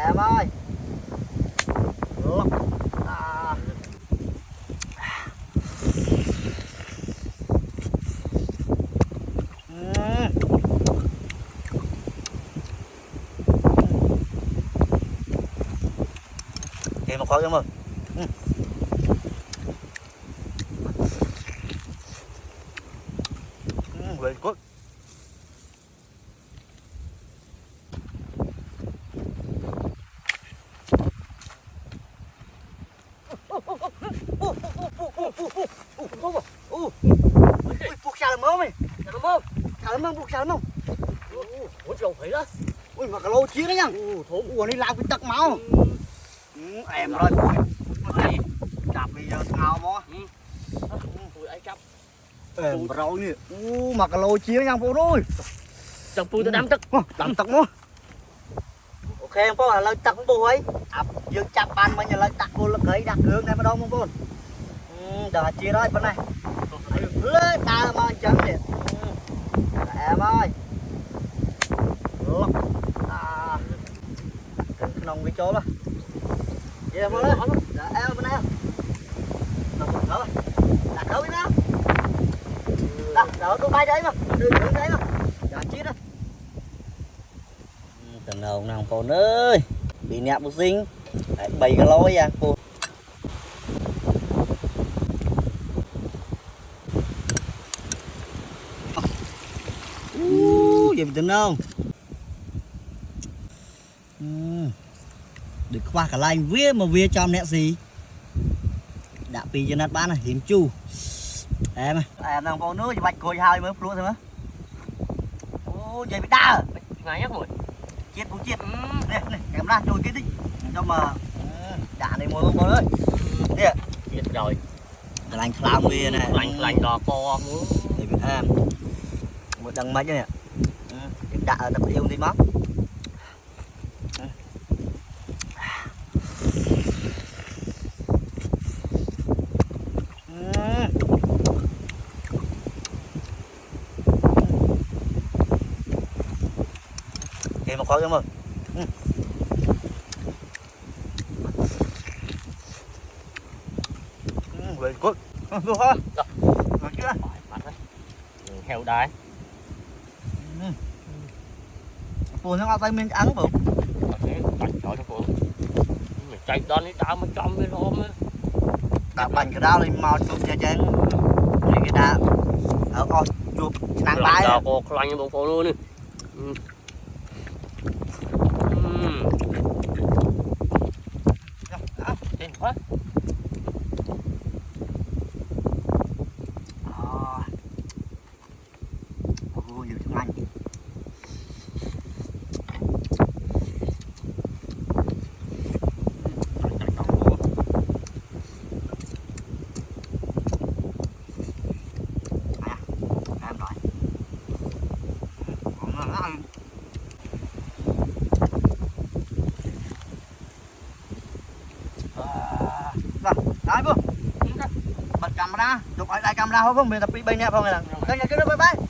Em ơi. Lọc. À. Thì một khối em ơi. Very good. Buộc xà làm mơ mày. Xà làm mơ, buộc xà làm mơ. Ủa trầu phải đó. Ui mà cả lô chia đấy nhá. Ủa đi làm cái tắc máu. Em rồi. Ui. Chạp bây giờ ngào mó. Ui ai chấp. Em rau nhỉ. Mà cả lô chia nha phụ rồi. Chồng tôi đám tức. Đám tắc mó. Ok em có là lời tắc bố ấy. Dương chạp bàn mà nhà lời tắc cô là cây đặt hướng này mà đâu không con. Đợi chia rồi bên này. Lê ta mà chân đi. Em ơi. Lọc. À. Cái nông cái chỗ đó. Vậy em ơi. Dạ em bên này. Nông đó. Đặt khấu đi nào. Đó tôi bay đấy mà. Đưa hướng đấy mà. Dạ chia đó. Tầng nào nàng con ơi. Bị nhạc bút sinh. Bày cái lối à cô. Vậy mình tin không? Được qua cả lành vía mà vía trong nè gì đã pi cho nát bán này hiếm chu em đang có nước thì bạch coi hai mới luôn thôi mà ô vậy bị đau Ngay nhắc rồi. chết cũng chết nè này em ra trôi cái đi cho mà đạn này mua không con ơi nè Chết rồi. lành làm vía này Lành đò co muốn. để biết em một đằng mấy nè đã tập yêu đi móc thì một khối em ơi very good được thôi được chưa Heo đái. phù nó tay mình ăn bụng Bạch trời nó phụ. Mày chạy đón đi đá mà trong cái hôm á. cả bánh cái đau lên màu chụp cho chén thì cái đá ở con chụp nặng tay đò cô lanh bộ phụ luôn đi. Trên quá. Nhiều tiếng Anh em rồi đấy bố bật camera chụp ở đây camera không mình tập bên nè không này là cái này cái đó bye bye